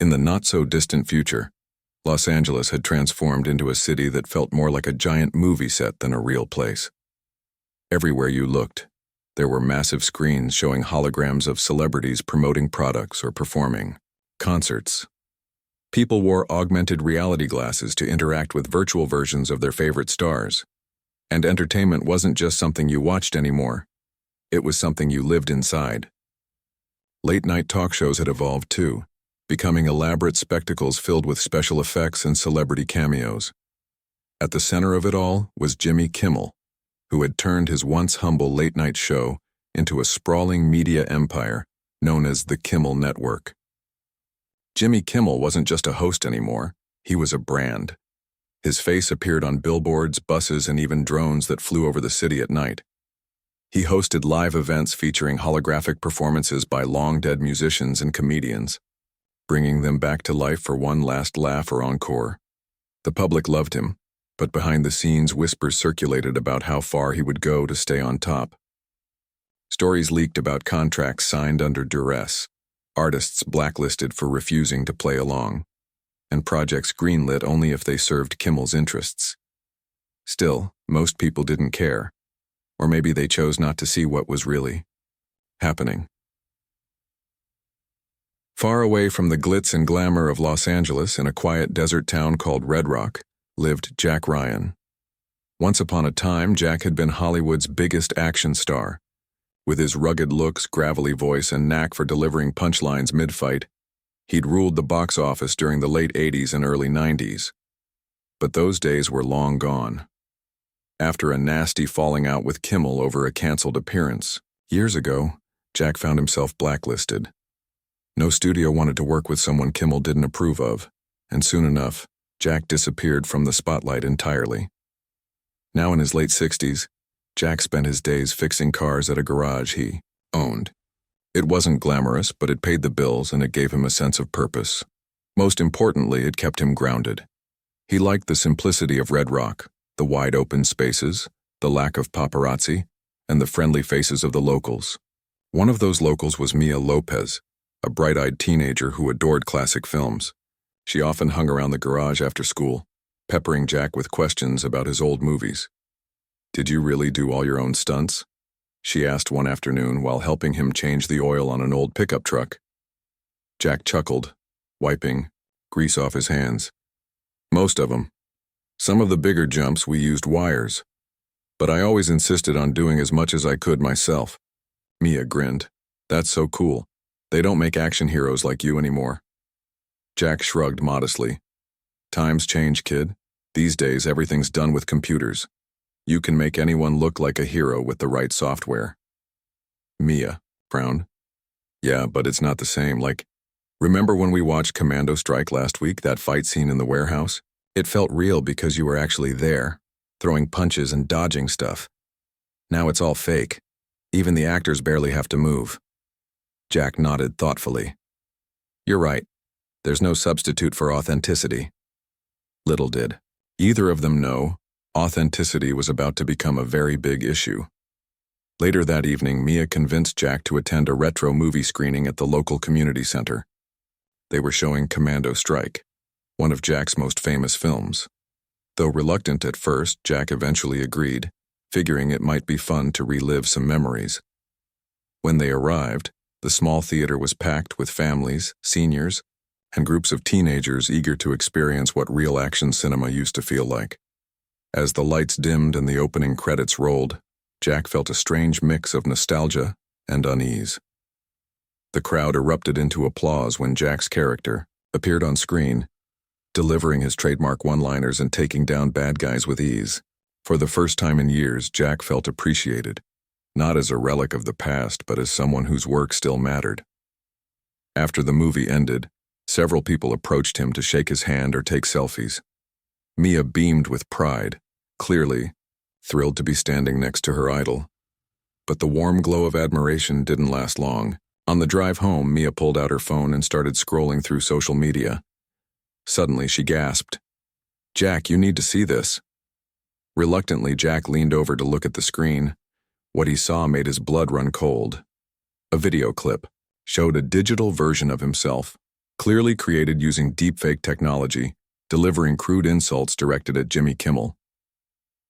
In the not-so-distant future, Los Angeles had transformed into a city that felt more like a giant movie set than a real place. Everywhere you looked, there were massive screens showing holograms of celebrities promoting products or performing concerts. People wore augmented reality glasses to interact with virtual versions of their favorite stars. And entertainment wasn't just something you watched anymore. It was something you lived inside. Late-night talk shows had evolved too, becoming elaborate spectacles filled with special effects and celebrity cameos. At the center of it all was Jimmy Kimmel, who had turned his once humble late-night show into a sprawling media empire known as the Kimmel Network. Jimmy Kimmel wasn't just a host anymore, he was a brand. His face appeared on billboards, buses, and even drones that flew over the city at night. He hosted live events featuring holographic performances by long-dead musicians and comedians, bringing them back to life for one last laugh or encore. The public loved him, but behind the scenes whispers circulated about how far he would go to stay on top. Stories leaked about contracts signed under duress, artists blacklisted for refusing to play along, and projects greenlit only if they served Kimmel's interests. Still, most people didn't care, or maybe they chose not to see what was really happening. Far away from the glitz and glamour of Los Angeles, in a quiet desert town called Red Rock, lived Jack Ryan. Once upon a time, Jack had been Hollywood's biggest action star. With his rugged looks, gravelly voice, and knack for delivering punchlines mid-fight, he'd ruled the box office during the late 80s and early 90s. But those days were long gone. After a nasty falling out with Kimmel over a canceled appearance, years ago, Jack found himself blacklisted. No studio wanted to work with someone Kimmel didn't approve of, and soon enough, Jack disappeared from the spotlight entirely. Now in his late 60s, Jack spent his days fixing cars at a garage he owned. It wasn't glamorous, but it paid the bills and it gave him a sense of purpose. Most importantly, it kept him grounded. He liked the simplicity of Red Rock, the wide open spaces, the lack of paparazzi, and the friendly faces of the locals. One of those locals was Mia Lopez, a bright-eyed teenager who adored classic films. She often hung around the garage after school, peppering Jack with questions about his old movies. "Did you really do all your own stunts?" she asked one afternoon while helping him change the oil on an old pickup truck. Jack chuckled, wiping grease off his hands. "Most of them. Some of the bigger jumps we used wires. But I always insisted on doing as much as I could myself." Mia grinned. "That's so cool. They don't make action heroes like you anymore." Jack shrugged modestly. "Times change, kid. These days everything's done with computers. You can make anyone look like a hero with the right software." Mia frowned. "Yeah, but it's not the same. Like, remember when we watched Commando Strike last week, that fight scene in the warehouse? It felt real because you were actually there, throwing punches and dodging stuff. Now it's all fake. Even the actors barely have to move." Jack nodded thoughtfully. "You're right. There's no substitute for authenticity." Little did either of them know, authenticity was about to become a very big issue. Later that evening, Mia convinced Jack to attend a retro movie screening at the local community center. They were showing Commando Strike, one of Jack's most famous films. Though reluctant at first, Jack eventually agreed, figuring it might be fun to relive some memories. When they arrived, the small theater was packed with families, seniors, and groups of teenagers eager to experience what real action cinema used to feel like. As the lights dimmed and the opening credits rolled, Jack felt a strange mix of nostalgia and unease. The crowd erupted into applause when Jack's character appeared on screen, delivering his trademark one-liners and taking down bad guys with ease. For the first time in years, Jack felt appreciated, not as a relic of the past, but as someone whose work still mattered. After the movie ended, several people approached him to shake his hand or take selfies. Mia beamed with pride, clearly thrilled to be standing next to her idol. But the warm glow of admiration didn't last long. On the drive home, Mia pulled out her phone and started scrolling through social media. Suddenly, she gasped, "Jack, you need to see this." Reluctantly, Jack leaned over to look at the screen. What he saw made his blood run cold. A video clip showed a digital version of himself, clearly created using deepfake technology, delivering crude insults directed at Jimmy Kimmel.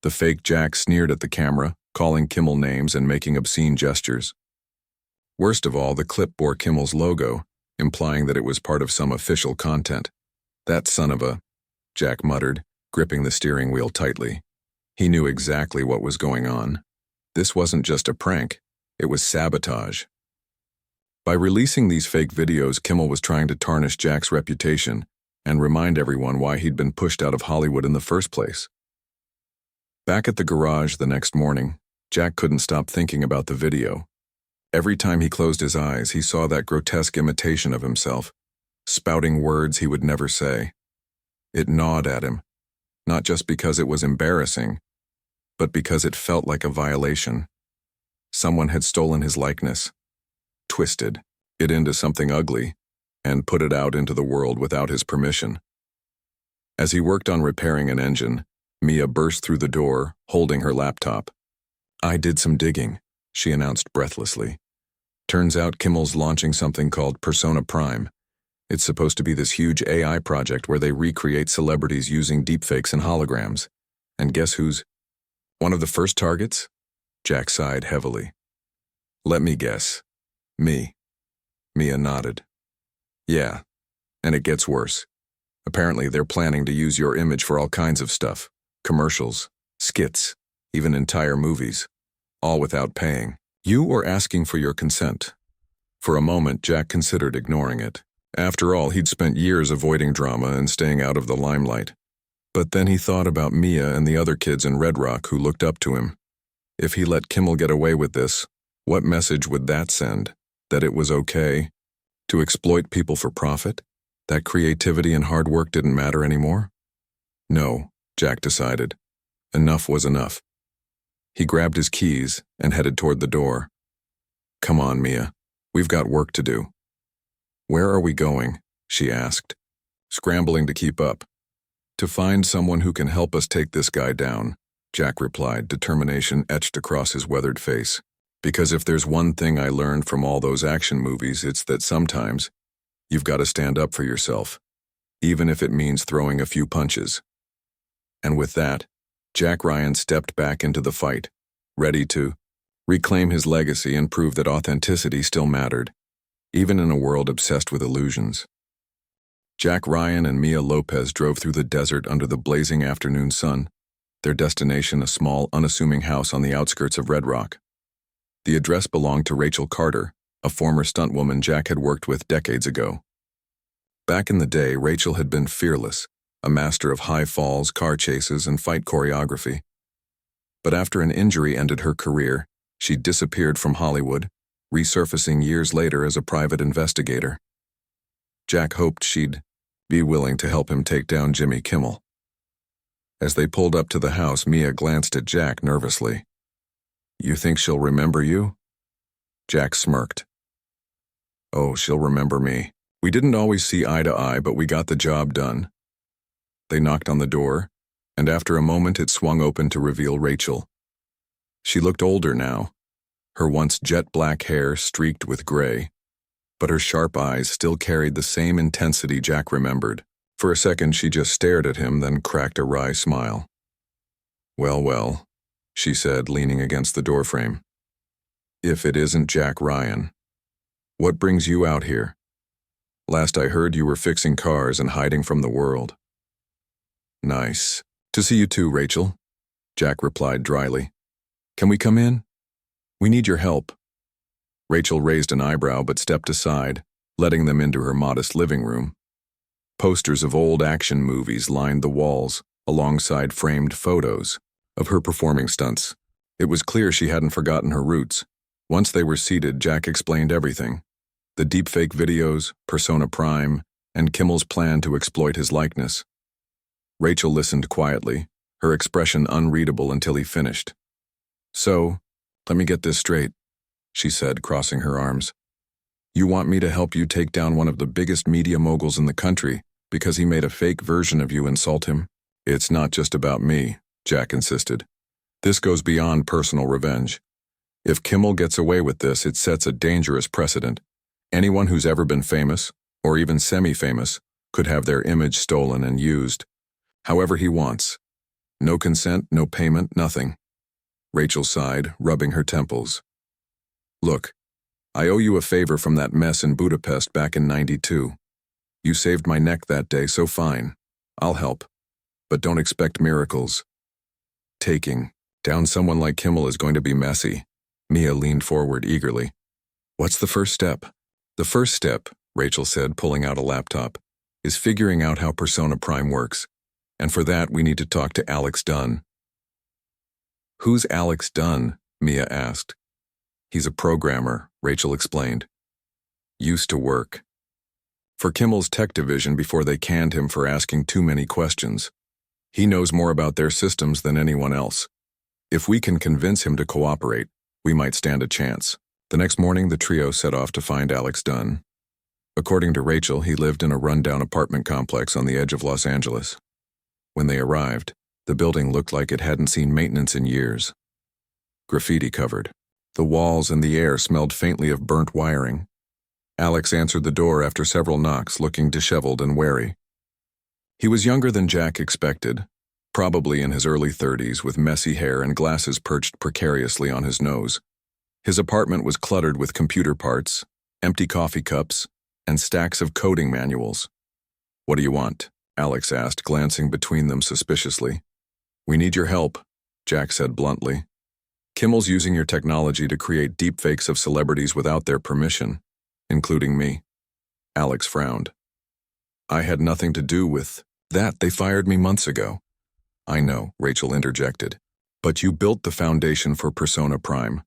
The fake Jack sneered at the camera, calling Kimmel names and making obscene gestures. Worst of all, the clip bore Kimmel's logo, implying that it was part of some official content. "That son of a," Jack muttered, gripping the steering wheel tightly. He knew exactly what was going on. This wasn't just a prank, it was sabotage. By releasing these fake videos, Kimmel was trying to tarnish Jack's reputation and remind everyone why he'd been pushed out of Hollywood in the first place. Back at the garage the next morning, Jack couldn't stop thinking about the video. Every time he closed his eyes, he saw that grotesque imitation of himself, spouting words he would never say. It gnawed at him, not just because it was embarrassing, but because it felt like a violation. Someone had stolen his likeness, twisted it into something ugly, and put it out into the world without his permission. As he worked on repairing an engine, Mia burst through the door, holding her laptop. "I did some digging," she announced breathlessly. "Turns out Kimmel's launching something called Persona Prime. It's supposed to be this huge AI project where they recreate celebrities using deepfakes and holograms. And guess who's one of the first targets?" Jack sighed heavily. "Let me guess. Me." Mia nodded. "Yeah, and it gets worse. Apparently they're planning to use your image for all kinds of stuff. Commercials, skits, even entire movies. All without paying you or asking for your consent." For a moment, Jack considered ignoring it. After all, he'd spent years avoiding drama and staying out of the limelight. But then he thought about Mia and the other kids in Red Rock who looked up to him. If he let Kimmel get away with this, what message would that send? That it was okay to exploit people for profit? That creativity and hard work didn't matter anymore? No, Jack decided. Enough was enough. He grabbed his keys and headed toward the door. "Come on, Mia. We've got work to do." "Where are we going?" she asked, scrambling to keep up. "To find someone who can help us take this guy down," Jack replied, determination etched across his weathered face. "Because if there's one thing I learned from all those action movies, it's that sometimes you've got to stand up for yourself, even if it means throwing a few punches." And with that, Jack Ryan stepped back into the fight, ready to reclaim his legacy and prove that authenticity still mattered, even in a world obsessed with illusions. Jack Ryan and Mia Lopez drove through the desert under the blazing afternoon sun, their destination a small, unassuming house on the outskirts of Red Rock. The address belonged to Rachel Carter, a former stuntwoman Jack had worked with decades ago. Back in the day, Rachel had been fearless, a master of high falls, car chases, and fight choreography. But after an injury ended her career, she disappeared from Hollywood, resurfacing years later as a private investigator. Jack hoped she'd be willing to help him take down Jimmy Kimmel. As they pulled up to the house, Mia glanced at Jack nervously. "You think she'll remember you?" Jack smirked. "Oh, she'll remember me. We didn't always see eye to eye, but we got the job done." They knocked on the door, and after a moment it swung open to reveal Rachel. She looked older now, her once jet-black hair streaked with gray, but her sharp eyes still carried the same intensity Jack remembered. For a second she just stared at him, then cracked a wry smile. "Well, well," she said, leaning against the doorframe. "If it isn't Jack Ryan. What brings you out here? Last I heard you were fixing cars and hiding from the world." "Nice to see you too, Rachel," Jack replied dryly. "Can we come in? We need your help." Rachel raised an eyebrow but stepped aside, letting them into her modest living room. Posters of old action movies lined the walls, alongside framed photos of her performing stunts. It was clear she hadn't forgotten her roots. Once they were seated, Jack explained everything. The deepfake videos, Persona Prime, and Kimmel's plan to exploit his likeness. Rachel listened quietly, her expression unreadable until he finished. "So, let me get this straight," she said, crossing her arms. "You want me to help you take down one of the biggest media moguls in the country because he made a fake version of you insult him?" "It's not just about me," Jack insisted. "This goes beyond personal revenge. If Kimmel gets away with this, it sets a dangerous precedent. Anyone who's ever been famous, or even semi-famous, could have their image stolen and used, however he wants. No consent, no payment, nothing. Rachel sighed, rubbing her temples. Look, I owe you a favor from that mess in Budapest back in '92. You saved my neck that day, so fine. I'll help. But don't expect miracles. Taking down someone like Kimmel is going to be messy. Mia leaned forward eagerly. What's the first step? The first step, Rachel said, pulling out a laptop, is figuring out how Persona Prime works. And for that, we need to talk to Alex Dunn. Who's Alex Dunn? Mia asked. He's a programmer, Rachel explained. Used to work for Kimmel's tech division before they canned him for asking too many questions. He knows more about their systems than anyone else. If we can convince him to cooperate, we might stand a chance. The next morning, the trio set off to find Alex Dunn. According to Rachel, he lived in a rundown apartment complex on the edge of Los Angeles. When they arrived, the building looked like it hadn't seen maintenance in years. Graffiti covered. The walls and the air smelled faintly of burnt wiring. Alex answered the door after several knocks, looking disheveled and wary. He was younger than Jack expected, probably in his early 30s, with messy hair and glasses perched precariously on his nose. His apartment was cluttered with computer parts, empty coffee cups, and stacks of coding manuals. What do you want? Alex asked, glancing between them suspiciously. We need your help, Jack said bluntly. Kimmel's using your technology to create deepfakes of celebrities without their permission, including me. Alex frowned. I had nothing to do with that. They fired me months ago. I know, Rachel interjected. But you built the foundation for Persona Prime.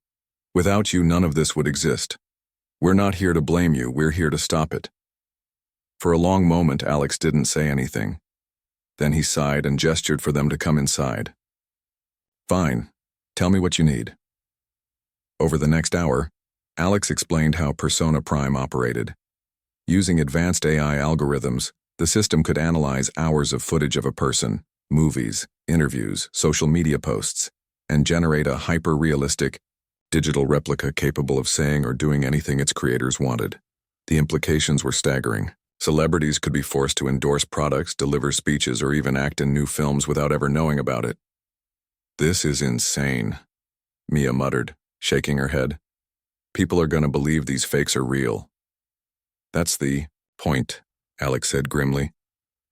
Without you, none of this would exist. We're not here to blame you, we're here to stop it. For a long moment, Alex didn't say anything. Then he sighed and gestured for them to come inside. Fine. Tell me what you need. Over the next hour, Alex explained how Persona Prime operated. Using advanced AI algorithms, the system could analyze hours of footage of a person, movies, interviews, social media posts, and generate a hyper-realistic, digital replica capable of saying or doing anything its creators wanted. The implications were staggering. Celebrities could be forced to endorse products, deliver speeches, or even act in new films without ever knowing about it. This is insane, Mia muttered, shaking her head. People are going to believe these fakes are real. That's the point, Alex said grimly.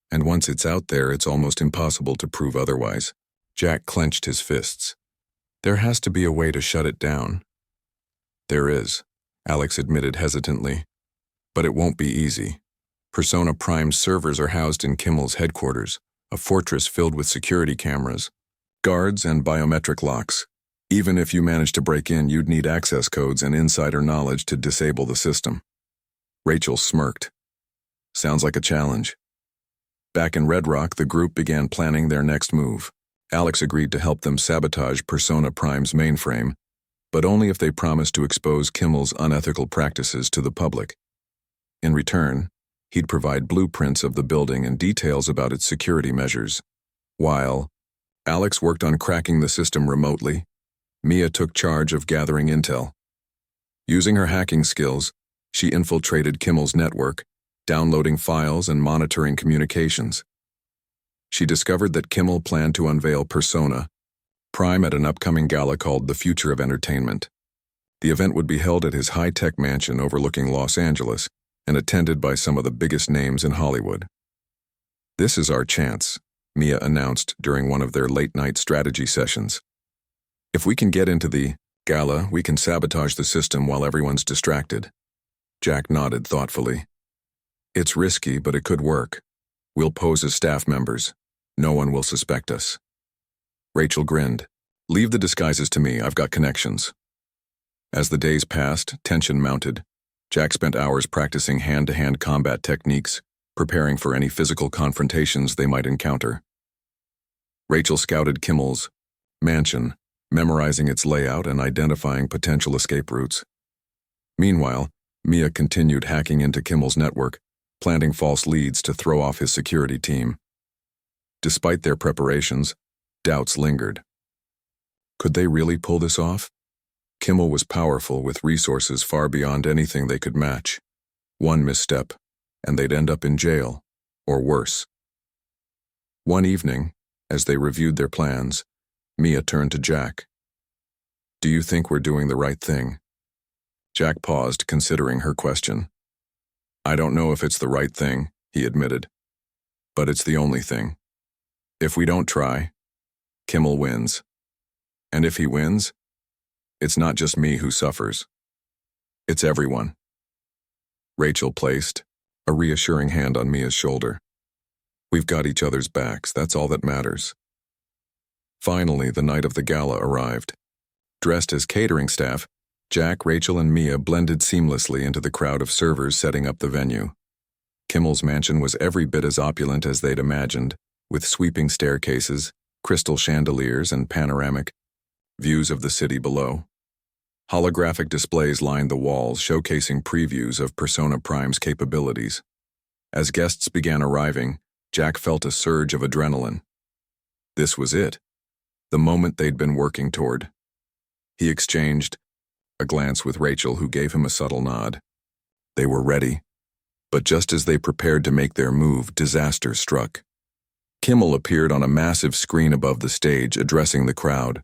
And once it's out there, it's almost impossible to prove otherwise. Jack clenched his fists. There has to be a way to shut it down. There is, Alex admitted hesitantly. But it won't be easy. Persona Prime's servers are housed in Kimmel's headquarters, a fortress filled with security cameras, guards, and biometric locks. Even if you managed to break in, you'd need access codes and insider knowledge to disable the system. Rachel smirked. Sounds like a challenge. Back in Red Rock, the group began planning their next move. Alex agreed to help them sabotage Persona Prime's mainframe, but only if they promised to expose Kimmel's unethical practices to the public. In return, he'd provide blueprints of the building and details about its security measures. While Alex worked on cracking the system remotely, Mia took charge of gathering intel. Using her hacking skills, she infiltrated Kimmel's network, downloading files and monitoring communications. She discovered that Kimmel planned to unveil Persona Prime at an upcoming gala called The Future of Entertainment. The event would be held at his high-tech mansion overlooking Los Angeles and attended by some of the biggest names in Hollywood. This is our chance, Mia announced during one of their late-night strategy sessions. If we can get into the gala, we can sabotage the system while everyone's distracted. Jack nodded thoughtfully. It's risky, but it could work. We'll pose as staff members. No one will suspect us. Rachel grinned. Leave the disguises to me, I've got connections. As the days passed, tension mounted. Jack spent hours practicing hand-to-hand combat techniques, preparing for any physical confrontations they might encounter. Rachel scouted Kimmel's mansion, memorizing its layout and identifying potential escape routes. Meanwhile, Mia continued hacking into Kimmel's network, planting false leads to throw off his security team. Despite their preparations, doubts lingered. Could they really pull this off? Kimmel was powerful with resources far beyond anything they could match. One misstep, and they'd end up in jail, or worse. One evening, as they reviewed their plans, Mia turned to Jack. "Do you think we're doing the right thing?" Jack paused, considering her question. "I don't know if it's the right thing," he admitted. "But it's the only thing. If we don't try, Kimmel wins. And if he wins, it's not just me who suffers. It's everyone." Rachel placed a reassuring hand on Mia's shoulder. "We've got each other's backs, that's all that matters." Finally, the night of the gala arrived. Dressed as catering staff, Jack, Rachel, and Mia blended seamlessly into the crowd of servers setting up the venue. Kimmel's mansion was every bit as opulent as they'd imagined, with sweeping staircases, crystal chandeliers, and panoramic views of the city below. Holographic displays lined the walls, showcasing previews of Persona Prime's capabilities. As guests began arriving, Jack felt a surge of adrenaline. This was it, the moment they'd been working toward. He exchanged a glance with Rachel, who gave him a subtle nod. They were ready, but just as they prepared to make their move, disaster struck. Kimmel appeared on a massive screen above the stage, addressing the crowd.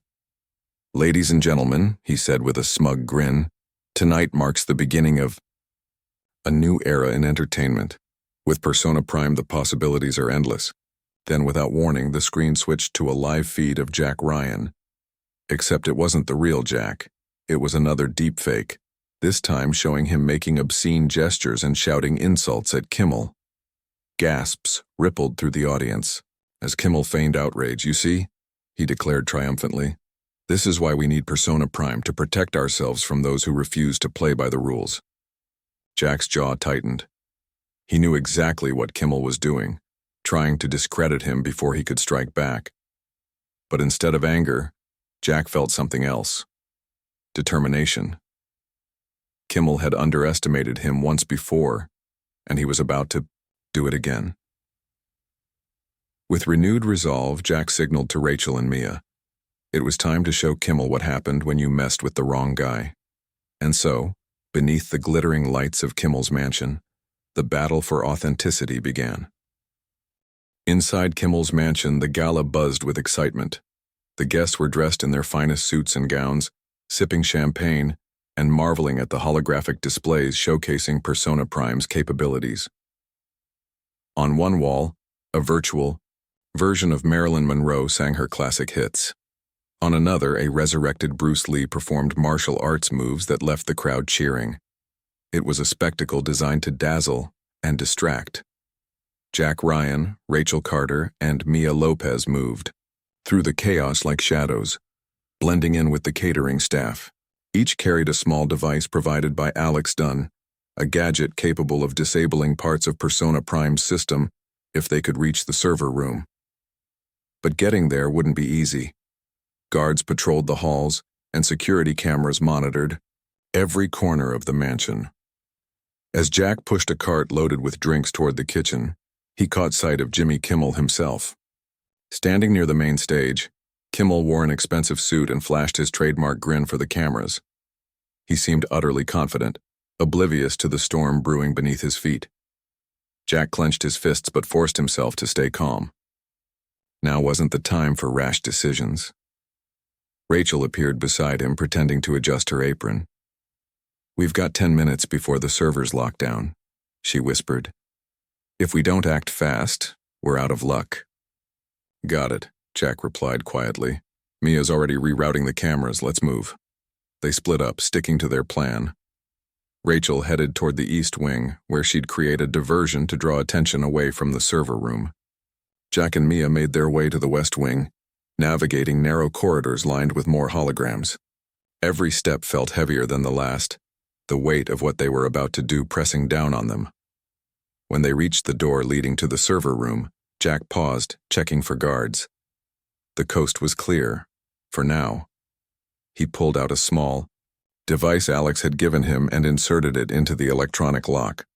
"Ladies and gentlemen," he said with a smug grin, "tonight marks the beginning of a new era in entertainment. With Persona Prime, the possibilities are endless." Then, without warning, the screen switched to a live feed of Jack Ryan. Except it wasn't the real Jack. It was another deepfake, this time showing him making obscene gestures and shouting insults at Kimmel. Gasps rippled through the audience as Kimmel feigned outrage. "You see," he declared triumphantly, "this is why we need Persona Prime, to protect ourselves from those who refuse to play by the rules." Jack's jaw tightened. He knew exactly what Kimmel was doing, trying to discredit him before he could strike back. But instead of anger, Jack felt something else. Determination. Kimmel had underestimated him once before, and he was about to do it again. With renewed resolve, Jack signaled to Rachel and Mia. It was time to show Kimmel what happened when you messed with the wrong guy. And so, beneath the glittering lights of Kimmel's mansion, the battle for authenticity began. Inside Kimmel's mansion, the gala buzzed with excitement. The guests were dressed in their finest suits and gowns, sipping champagne, and marveling at the holographic displays showcasing Persona Prime's capabilities. On one wall, a virtual version of Marilyn Monroe sang her classic hits. On another, a resurrected Bruce Lee performed martial arts moves that left the crowd cheering. It was a spectacle designed to dazzle and distract. Jack Ryan, Rachel Carter, and Mia Lopez moved through the chaos like shadows, blending in with the catering staff. Each carried a small device provided by Alex Dunn, a gadget capable of disabling parts of Persona Prime's system if they could reach the server room. But getting there wouldn't be easy. Guards patrolled the halls, and security cameras monitored every corner of the mansion. As Jack pushed a cart loaded with drinks toward the kitchen, he caught sight of Jimmy Kimmel himself. Standing near the main stage, Kimmel wore an expensive suit and flashed his trademark grin for the cameras. He seemed utterly confident, oblivious to the storm brewing beneath his feet. Jack clenched his fists but forced himself to stay calm. Now wasn't the time for rash decisions. Rachel appeared beside him, pretending to adjust her apron. "We've got 10 minutes before the servers lock down," she whispered. "If we don't act fast, we're out of luck." "Got it," Jack replied quietly. "Mia's already rerouting the cameras, let's move." They split up, sticking to their plan. Rachel headed toward the east wing, where she'd create a diversion to draw attention away from the server room. Jack and Mia made their way to the west wing, navigating narrow corridors lined with more holograms. Every step felt heavier than the last, the weight of what they were about to do pressing down on them. When they reached the door leading to the server room, Jack paused, checking for guards. The coast was clear, for now. He pulled out a small device Alex had given him and inserted it into the electronic lock.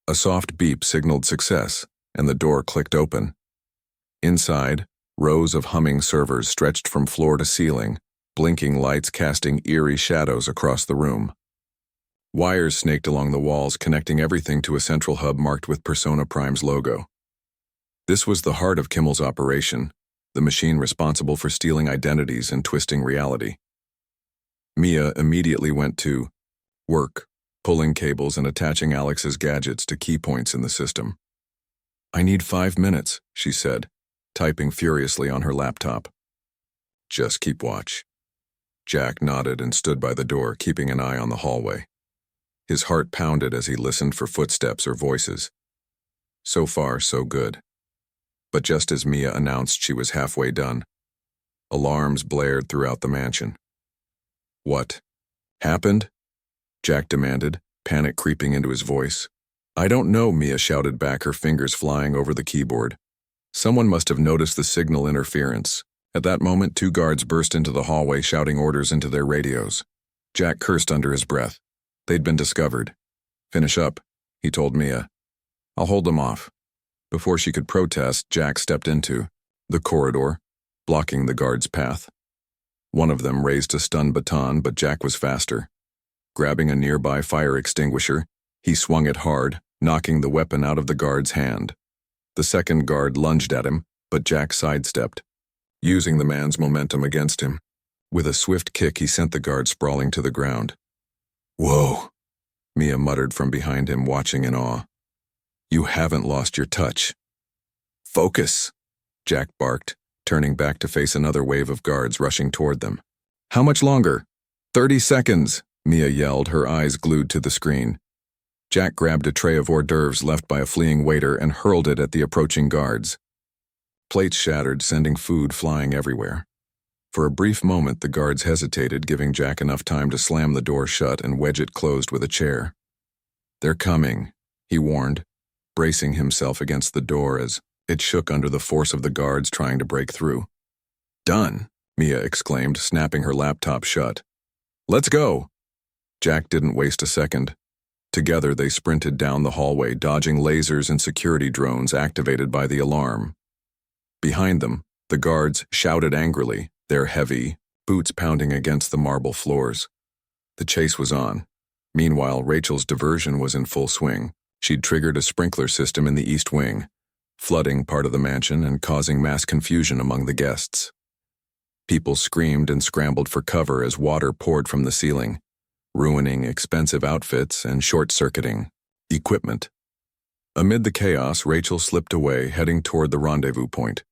A soft beep signaled success, and the door clicked open. Inside, rows of humming servers stretched from floor to ceiling, blinking lights casting eerie shadows across the room. Wires snaked along the walls, connecting everything to a central hub marked with Persona Prime's logo. This was the heart of Kimmel's operation, the machine responsible for stealing identities and twisting reality. Mia immediately went to work, pulling cables and attaching Alex's gadgets to key points in the system. "I need 5 minutes," she said, typing furiously on her laptop. "Just keep watch." Jack nodded and stood by the door, keeping an eye on the hallway. His heart pounded as he listened for footsteps or voices. So far, so good. But just as Mia announced she was halfway done, alarms blared throughout the mansion. "What happened?" Jack demanded, panic creeping into his voice. "I don't know," Mia shouted back, her fingers flying over the keyboard. Someone must have noticed the signal interference. At that moment, 2 guards burst into the hallway, shouting orders into their radios. Jack cursed under his breath. They'd been discovered. "Finish up," he told Mia. "I'll hold them off." Before she could protest, Jack stepped into the corridor, blocking the guard's path. One of them raised a stun baton, but Jack was faster. Grabbing a nearby fire extinguisher, he swung it hard, knocking the weapon out of the guard's hand. The second guard lunged at him, but Jack sidestepped, using the man's momentum against him. With a swift kick, he sent the guard sprawling to the ground. "Whoa," Mia muttered from behind him, watching in awe. "You haven't lost your touch." "Focus," Jack barked, turning back to face another wave of guards rushing toward them. "How much longer?" 30 seconds, Mia yelled, her eyes glued to the screen. Jack grabbed a tray of hors d'oeuvres left by a fleeing waiter and hurled it at the approaching guards. Plates shattered, sending food flying everywhere. For a brief moment, the guards hesitated, giving Jack enough time to slam the door shut and wedge it closed with a chair. "They're coming," he warned, bracing himself against the door as it shook under the force of the guards trying to break through. "Done," Mia exclaimed, snapping her laptop shut. "Let's go." Jack didn't waste a second. Together they sprinted down the hallway, dodging lasers and security drones activated by the alarm. Behind them, the guards shouted angrily, their heavy boots pounding against the marble floors. The chase was on. Meanwhile, Rachel's diversion was in full swing. She'd triggered a sprinkler system in the east wing, flooding part of the mansion and causing mass confusion among the guests. People screamed and scrambled for cover as water poured from the ceiling, ruining expensive outfits and short-circuiting equipment. Amid the chaos, Rachel slipped away, heading toward the rendezvous point.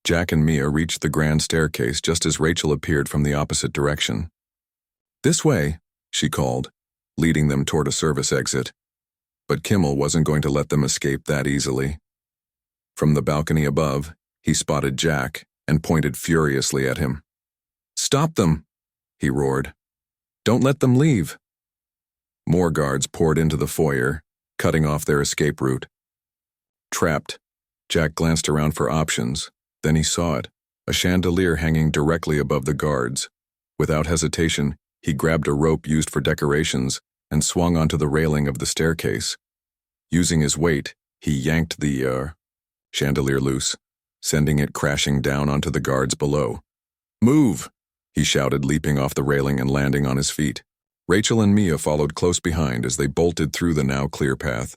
Jack and Mia reached the grand staircase just as Rachel appeared from the opposite direction. "This way," she called, leading them toward a service exit. But Kimmel wasn't going to let them escape that easily. From the balcony above, he spotted Jack and pointed furiously at him. "Stop them," he roared. "Don't let them leave." More guards poured into the foyer, cutting off their escape route. Trapped, Jack glanced around for options. Then he saw it, a chandelier hanging directly above the guards. Without hesitation, he grabbed a rope used for decorations and swung onto the railing of the staircase. Using his weight, he yanked the chandelier loose, sending it crashing down onto the guards below. "Move!" he shouted, leaping off the railing and landing on his feet. Rachel and Mia followed close behind as they bolted through the now clear path.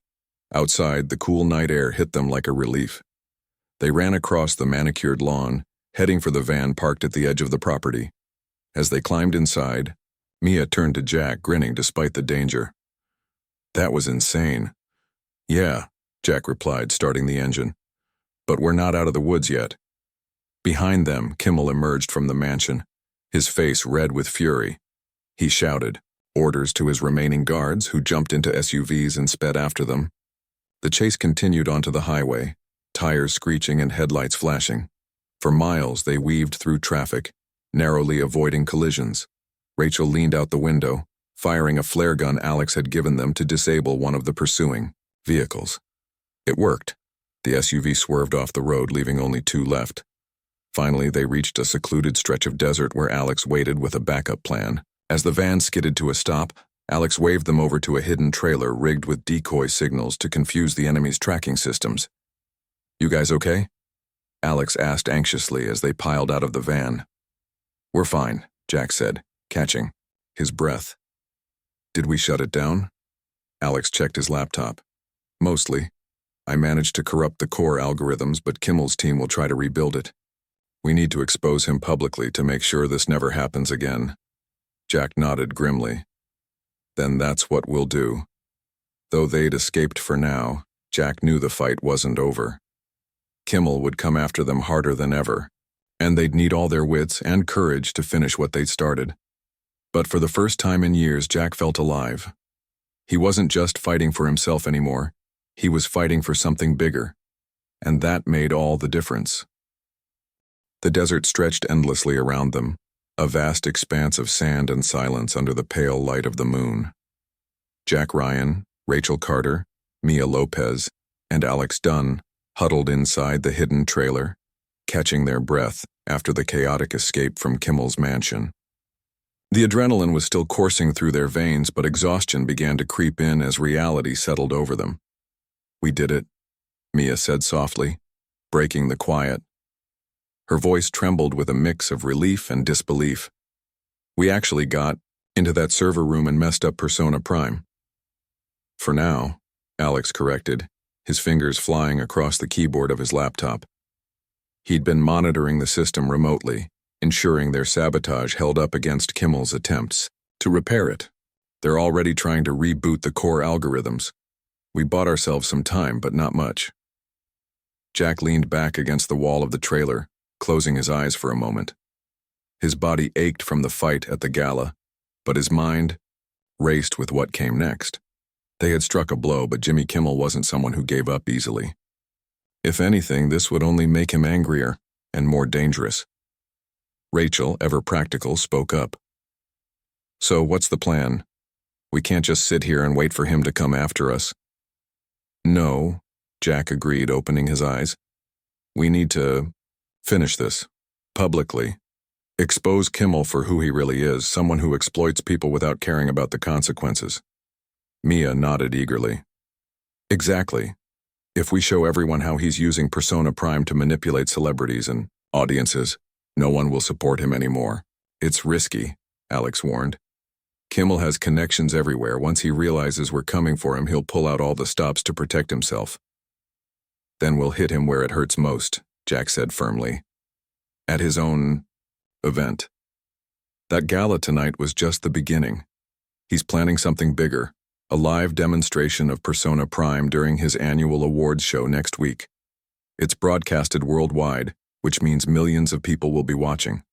Outside, the cool night air hit them like a relief. They ran across the manicured lawn, heading for the van parked at the edge of the property. As they climbed inside, Mia turned to Jack, grinning despite the danger. "That was insane." "Yeah," Jack replied, starting the engine. "But we're not out of the woods yet." Behind them, Kimmel emerged from the mansion, his face red with fury. He shouted orders to his remaining guards, who jumped into SUVs and sped after them. The chase continued onto the highway, tires screeching and headlights flashing. For miles, they weaved through traffic, narrowly avoiding collisions. Rachel leaned out the window, firing a flare gun Alex had given them to disable one of the pursuing vehicles. It worked. The SUV swerved off the road, leaving only 2 left. Finally, they reached a secluded stretch of desert where Alex waited with a backup plan. As the van skidded to a stop, Alex waved them over to a hidden trailer rigged with decoy signals to confuse the enemy's tracking systems. "You guys okay?" Alex asked anxiously as they piled out of the van. "We're fine," Jack said, catching his breath. Did we shut it down? Alex checked his laptop. Mostly. I managed to corrupt the core algorithms, but Kimmel's team will try to rebuild it. We need to expose him publicly to make sure this never happens again. Jack nodded grimly. Then that's what we'll do. Though they'd escaped for now, Jack knew the fight wasn't over. Kimmel would come after them harder than ever, and they'd need all their wits and courage to finish what they'd started. But for the first time in years, Jack felt alive. He wasn't just fighting for himself anymore. He was fighting for something bigger, and that made all the difference. The desert stretched endlessly around them, a vast expanse of sand and silence under the pale light of the moon. Jack Ryan, Rachel Carter, Mia Lopez, and Alex Dunn huddled inside the hidden trailer, catching their breath after the chaotic escape from Kimmel's mansion. The adrenaline was still coursing through their veins, but exhaustion began to creep in as reality settled over them. "We did it," Mia said softly, breaking the quiet. Her voice trembled with a mix of relief and disbelief. "We actually got into that server room and messed up Persona Prime." "For now," Alex corrected, his fingers flying across the keyboard of his laptop. He'd been monitoring the system remotely, ensuring their sabotage held up against Kimmel's attempts to repair it. "They're already trying to reboot the core algorithms. We bought ourselves some time, but not much." Jack leaned back against the wall of the trailer, closing his eyes for a moment. His body ached from the fight at the gala, but his mind raced with what came next. They had struck a blow, but Jimmy Kimmel wasn't someone who gave up easily. If anything, this would only make him angrier and more dangerous. Rachel, ever practical, spoke up. "So what's the plan? We can't just sit here and wait for him to come after us." "No," Jack agreed, opening his eyes. "We need to finish this. Publicly. Expose Kimmel for who he really is, someone who exploits people without caring about the consequences." Mia nodded eagerly. "Exactly. If we show everyone how he's using Persona Prime to manipulate celebrities and audiences, no one will support him anymore." "It's risky," Alex warned. "Kimmel has connections everywhere. Once he realizes we're coming for him, he'll pull out all the stops to protect himself." "Then we'll hit him where it hurts most," Jack said firmly. "At his own event. That gala tonight was just the beginning. He's planning something bigger, a live demonstration of Persona Prime during his annual awards show next week. It's broadcasted worldwide, which means millions of people will be watching."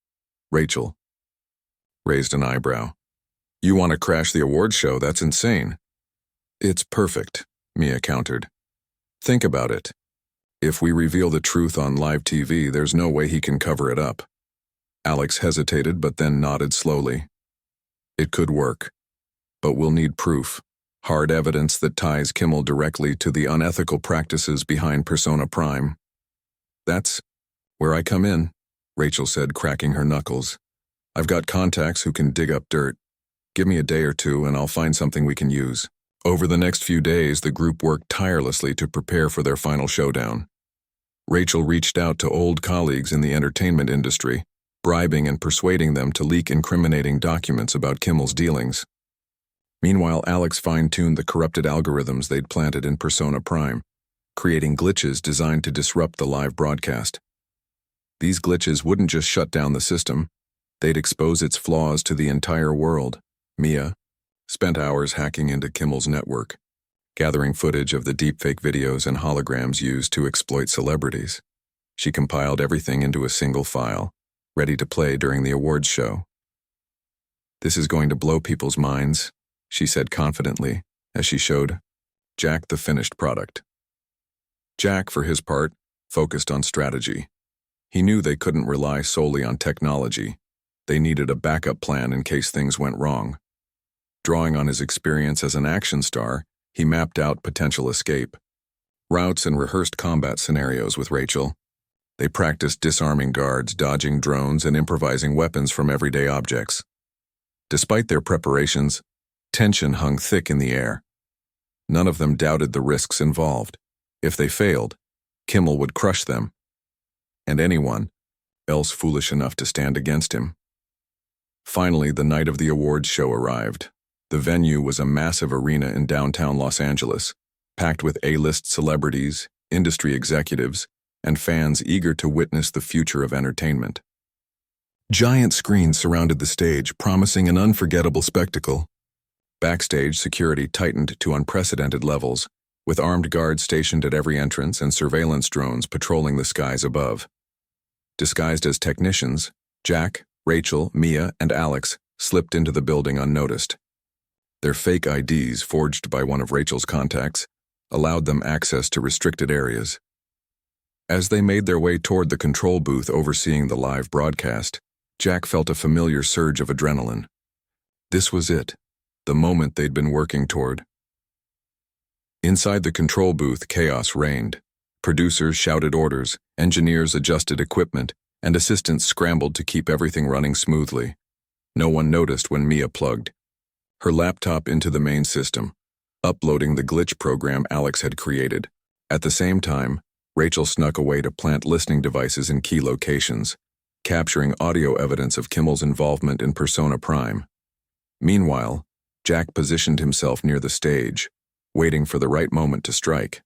Rachel raised an eyebrow. "You want to crash the awards show? That's insane." "It's perfect," Mia countered. "Think about it. If we reveal the truth on live TV, there's no way he can cover it up." Alex hesitated, but then nodded slowly. "It could work, but we'll need proof. Hard evidence that ties Kimmel directly to the unethical practices behind Persona Prime." "That's where I come in," Rachel said, cracking her knuckles. "I've got contacts who can dig up dirt. Give me a day or two and I'll find something we can use." Over the next few days, the group worked tirelessly to prepare for their final showdown. Rachel reached out to old colleagues in the entertainment industry, bribing and persuading them to leak incriminating documents about Kimmel's dealings. Meanwhile, Alex fine-tuned the corrupted algorithms they'd planted in Persona Prime, creating glitches designed to disrupt the live broadcast. These glitches wouldn't just shut down the system, they'd expose its flaws to the entire world. Mia spent hours hacking into Kimmel's network, gathering footage of the deepfake videos and holograms used to exploit celebrities. She compiled everything into a single file, ready to play during the awards show. "This is going to blow people's minds," she said confidently, as she showed Jack the finished product. Jack, for his part, focused on strategy. He knew they couldn't rely solely on technology. They needed a backup plan in case things went wrong. Drawing on his experience as an action star, he mapped out potential escape routes and rehearsed combat scenarios with Rachel. They practiced disarming guards, dodging drones, and improvising weapons from everyday objects. Despite their preparations, tension hung thick in the air. None of them doubted the risks involved. If they failed, Kimmel would crush them, and anyone else foolish enough to stand against him. Finally, the night of the awards show arrived. The venue was a massive arena in downtown Los Angeles, packed with A-list celebrities, industry executives, and fans eager to witness the future of entertainment. Giant screens surrounded the stage, promising an unforgettable spectacle. Backstage, security tightened to unprecedented levels, with armed guards stationed at every entrance and surveillance drones patrolling the skies above. Disguised as technicians, Jack, Rachel, Mia, and Alex slipped into the building unnoticed. Their fake IDs, forged by one of Rachel's contacts, allowed them access to restricted areas. As they made their way toward the control booth overseeing the live broadcast, Jack felt a familiar surge of adrenaline. This was it, the moment they'd been working toward. Inside the control booth, chaos reigned. Producers shouted orders, engineers adjusted equipment, and assistants scrambled to keep everything running smoothly. No one noticed when Mia plugged her laptop into the main system, uploading the glitch program Alex had created. At the same time, Rachel snuck away to plant listening devices in key locations, capturing audio evidence of Kimmel's involvement in Persona Prime. Meanwhile, Jack positioned himself near the stage, waiting for the right moment to strike.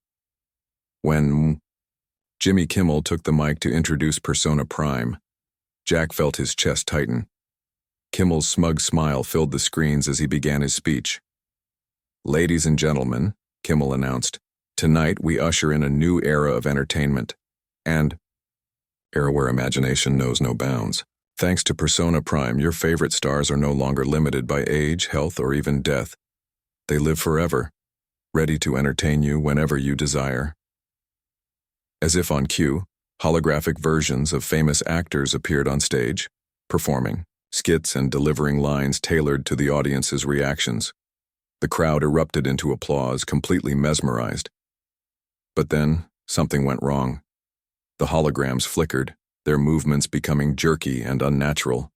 When Jimmy Kimmel took the mic to introduce Persona Prime, Jack felt his chest tighten. Kimmel's smug smile filled the screens as he began his speech. "Ladies and gentlemen," Kimmel announced, "tonight we usher in a new era of entertainment, and era where imagination knows no bounds. Thanks to Persona Prime, your favorite stars are no longer limited by age, health, or even death. They live forever, ready to entertain you whenever you desire." As if on cue, holographic versions of famous actors appeared on stage, performing skits and delivering lines tailored to the audience's reactions. The crowd erupted into applause, completely mesmerized. But then, something went wrong. The holograms flickered, their movements becoming jerky and unnatural.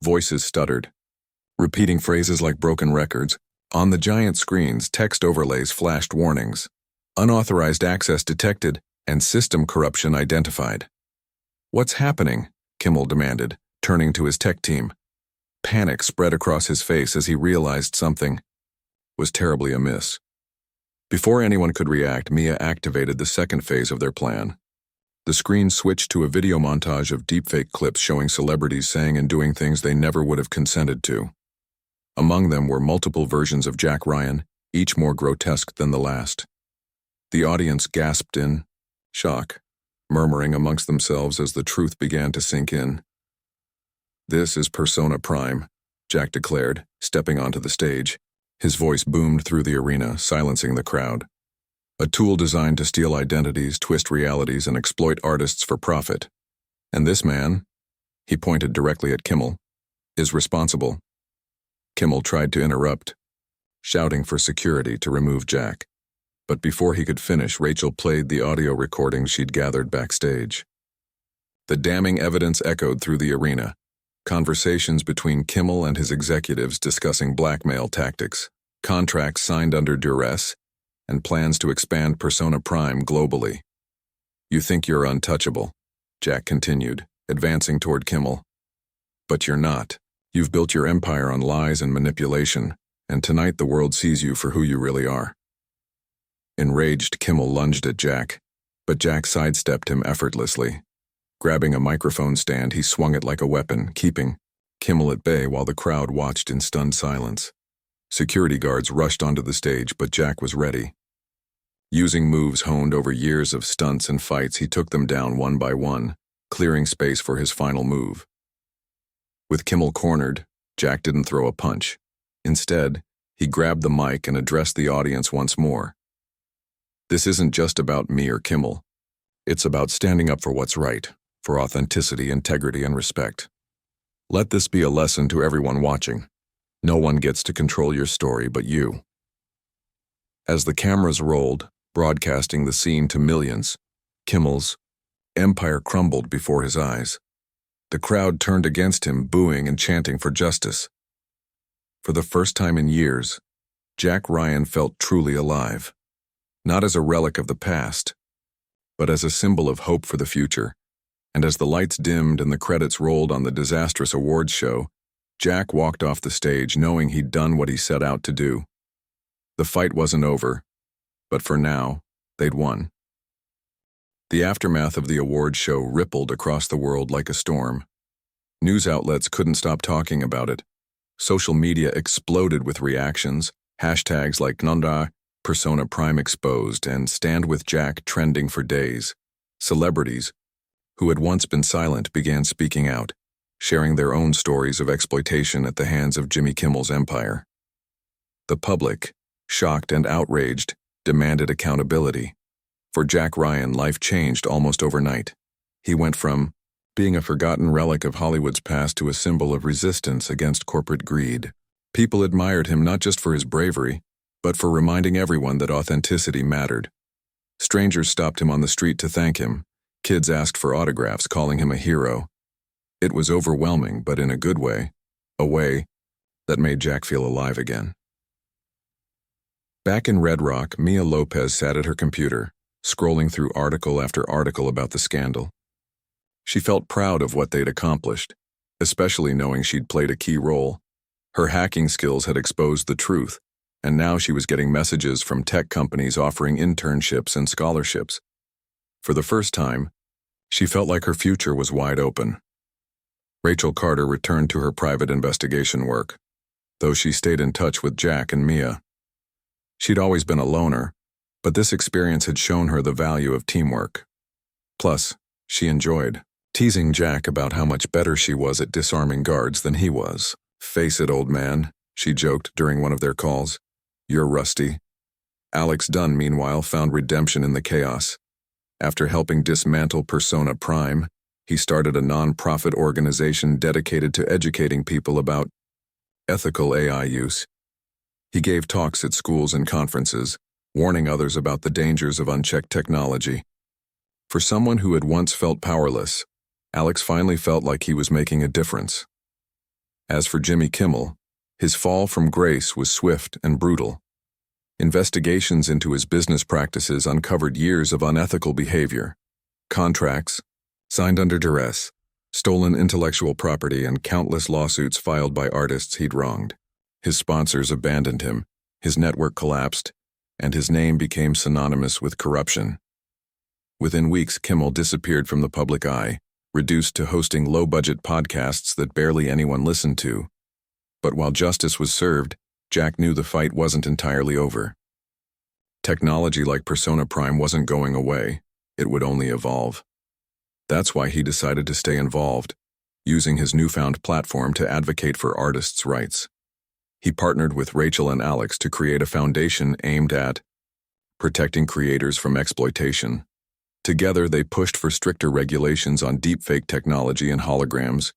Voices stuttered, repeating phrases like broken records. On the giant screens, text overlays flashed warnings. Unauthorized access detected and system corruption identified. "What's happening?" Kimmel demanded, turning to his tech team. Panic spread across his face as he realized something was terribly amiss. Before anyone could react, Mia activated the second phase of their plan. The screen switched to a video montage of deepfake clips showing celebrities saying and doing things they never would have consented to. Among them were multiple versions of Jack Ryan, each more grotesque than the last. The audience gasped in shock, murmuring amongst themselves as the truth began to sink in. "This is Persona Prime," Jack declared, stepping onto the stage. His voice boomed through the arena, silencing the crowd. "A tool designed to steal identities, twist realities, and exploit artists for profit. And this man," he pointed directly at Kimmel, "is responsible." Kimmel tried to interrupt, shouting for security to remove Jack. But before he could finish, Rachel played the audio recordings she'd gathered backstage. The damning evidence echoed through the arena. Conversations between Kimmel and his executives discussing blackmail tactics, contracts signed under duress, and plans to expand Persona Prime globally. "You think you're untouchable," Jack continued, advancing toward Kimmel. "But you're not. You've built your empire on lies and manipulation, and tonight the world sees you for who you really are." Enraged, Kimmel lunged at Jack, but Jack sidestepped him effortlessly. Grabbing a microphone stand, he swung it like a weapon, keeping Kimmel at bay while the crowd watched in stunned silence. Security guards rushed onto the stage, but Jack was ready. Using moves honed over years of stunts and fights, he took them down one by one, clearing space for his final move. With Kimmel cornered, Jack didn't throw a punch. Instead, he grabbed the mic and addressed the audience once more. "This isn't just about me or Kimmel. It's about standing up for what's right, for authenticity, integrity, and respect. Let this be a lesson to everyone watching. No one gets to control your story but you." As the cameras rolled, broadcasting the scene to millions, Kimmel's empire crumbled before his eyes. The crowd turned against him, booing and chanting for justice. For the first time in years, Jack Ryan felt truly alive. Not as a relic of the past, but as a symbol of hope for the future. And as the lights dimmed and the credits rolled on the disastrous awards show, Jack walked off the stage knowing he'd done what he set out to do. The fight wasn't over, but for now, they'd won. The aftermath of the awards show rippled across the world like a storm. News outlets couldn't stop talking about it. Social media exploded with reactions, hashtags like Nanda, Persona Prime exposed, and Stand With Jack trending for days. Celebrities, who had once been silent, began speaking out, sharing their own stories of exploitation at the hands of Jimmy Kimmel's empire. The public, shocked and outraged, demanded accountability. For Jack Ryan, life changed almost overnight. He went from being a forgotten relic of Hollywood's past to a symbol of resistance against corporate greed. People admired him not just for his bravery, but for reminding everyone that authenticity mattered. Strangers stopped him on the street to thank him. Kids asked for autographs, calling him a hero. It was overwhelming, but in a good way, a way that made Jack feel alive again. Back in Red Rock, Mia Lopez sat at her computer, scrolling through article after article about the scandal. She felt proud of what they'd accomplished, especially knowing she'd played a key role. Her hacking skills had exposed the truth, and now she was getting messages from tech companies offering internships and scholarships. For the first time, she felt like her future was wide open. Rachel Carter returned to her private investigation work, though she stayed in touch with Jack and Mia. She'd always been a loner, but this experience had shown her the value of teamwork. Plus, she enjoyed teasing Jack about how much better she was at disarming guards than he was. "Face it, old man," she joked during one of their calls. "You're rusty." Alex Dunn, meanwhile, found redemption in the chaos. After helping dismantle Persona Prime, he started a non-profit organization dedicated to educating people about ethical AI use. He gave talks at schools and conferences, warning others about the dangers of unchecked technology. For someone who had once felt powerless, Alex finally felt like he was making a difference. As for Jimmy Kimmel, his fall from grace was swift and brutal. Investigations into his business practices uncovered years of unethical behavior, contracts signed under duress, stolen intellectual property, and countless lawsuits filed by artists he'd wronged. His sponsors abandoned him, his network collapsed, and his name became synonymous with corruption. Within weeks, Kimmel disappeared from the public eye, reduced to hosting low-budget podcasts that barely anyone listened to. But while justice was served, Jack knew the fight wasn't entirely over. Technology like Persona Prime wasn't going away, it would only evolve. That's why he decided to stay involved, using his newfound platform to advocate for artists' rights. He partnered with Rachel and Alex to create a foundation aimed at protecting creators from exploitation. Together, they pushed for stricter regulations on deepfake technology and holograms,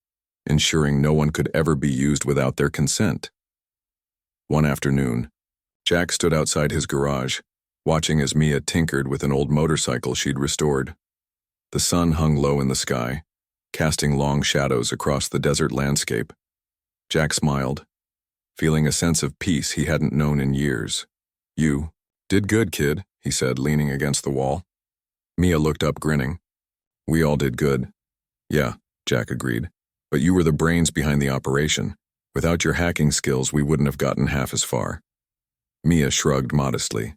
ensuring no one could ever be used without their consent. One afternoon, Jack stood outside his garage, watching as Mia tinkered with an old motorcycle she'd restored. The sun hung low in the sky, casting long shadows across the desert landscape. Jack smiled, feeling a sense of peace he hadn't known in years. "You did good, kid," he said, leaning against the wall. Mia looked up, grinning. "We all did good." "Yeah," Jack agreed. "But you were the brains behind the operation. Without your hacking skills, we wouldn't have gotten half as far." Mia shrugged modestly.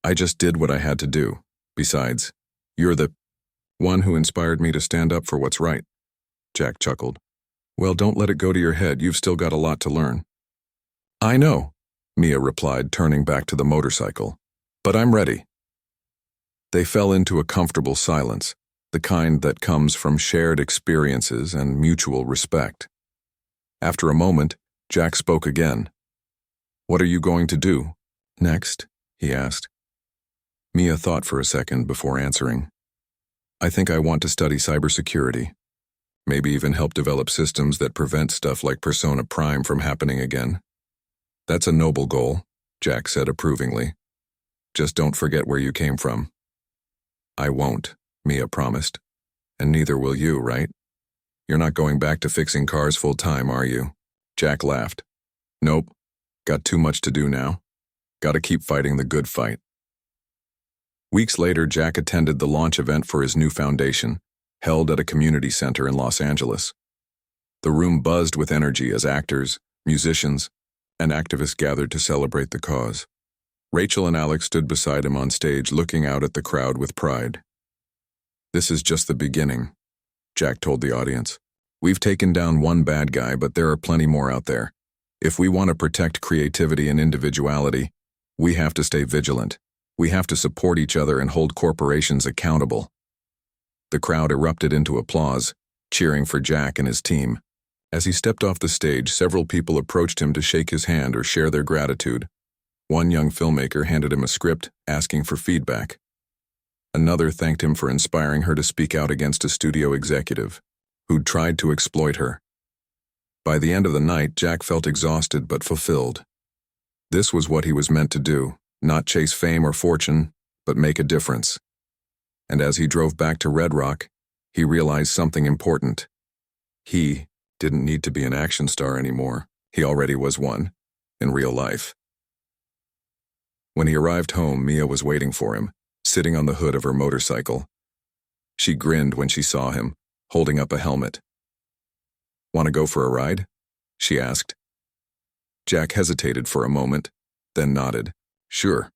"I just did what I had to do. Besides, you're the one who inspired me to stand up for what's right." Jack chuckled. "Well, don't let it go to your head. You've still got a lot to learn." "I know," Mia replied, turning back to the motorcycle. "But I'm ready." They fell into a comfortable silence, the kind that comes from shared experiences and mutual respect. After a moment, Jack spoke again. "What are you going to do next?" he asked. Mia thought for a second before answering. "I think I want to study cybersecurity. Maybe even help develop systems that prevent stuff like Persona Prime from happening again." "That's a noble goal," Jack said approvingly. "Just don't forget where you came from." "I won't," Mia promised. "And neither will you, right? You're not going back to fixing cars full-time, are you?" Jack laughed. "Nope. Got too much to do now. Gotta keep fighting the good fight." Weeks later, Jack attended the launch event for his new foundation, held at a community center in Los Angeles. The room buzzed with energy as actors, musicians, and activists gathered to celebrate the cause. Rachel and Alex stood beside him on stage, looking out at the crowd with pride. "This is just the beginning," Jack told the audience. "We've taken down one bad guy, but there are plenty more out there. If we want to protect creativity and individuality, we have to stay vigilant. We have to support each other and hold corporations accountable." The crowd erupted into applause, cheering for Jack and his team. As he stepped off the stage, several people approached him to shake his hand or share their gratitude. One young filmmaker handed him a script, asking for feedback. Another thanked him for inspiring her to speak out against a studio executive who'd tried to exploit her. By the end of the night, Jack felt exhausted but fulfilled. This was what he was meant to do, not chase fame or fortune, but make a difference. And as he drove back to Red Rock, he realized something important. He didn't need to be an action star anymore. He already was one, in real life. When he arrived home, Mia was waiting for him, sitting on the hood of her motorcycle. She grinned when she saw him, holding up a helmet. "Want to go for a ride?" she asked. Jack hesitated for a moment, then nodded. "Sure,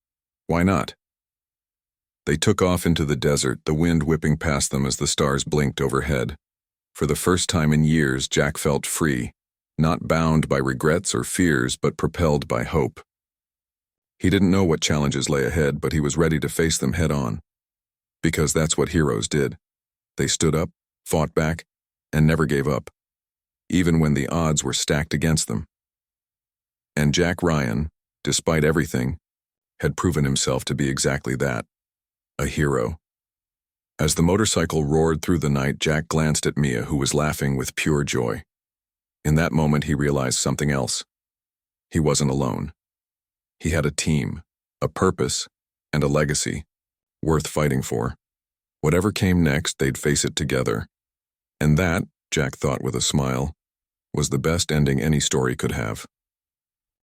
why not?" They took off into the desert, the wind whipping past them as the stars blinked overhead. For the first time in years, Jack felt free, not bound by regrets or fears, but propelled by hope. He didn't know what challenges lay ahead, but he was ready to face them head on. Because that's what heroes did. They stood up, fought back, and never gave up, even when the odds were stacked against them. And Jack Ryan, despite everything, had proven himself to be exactly that, a hero. As the motorcycle roared through the night, Jack glanced at Mia, who was laughing with pure joy. In that moment, he realized something else. He wasn't alone. He had a team, a purpose, and a legacy worth fighting for. Whatever came next, they'd face it together. And that, Jack thought with a smile, was the best ending any story could have.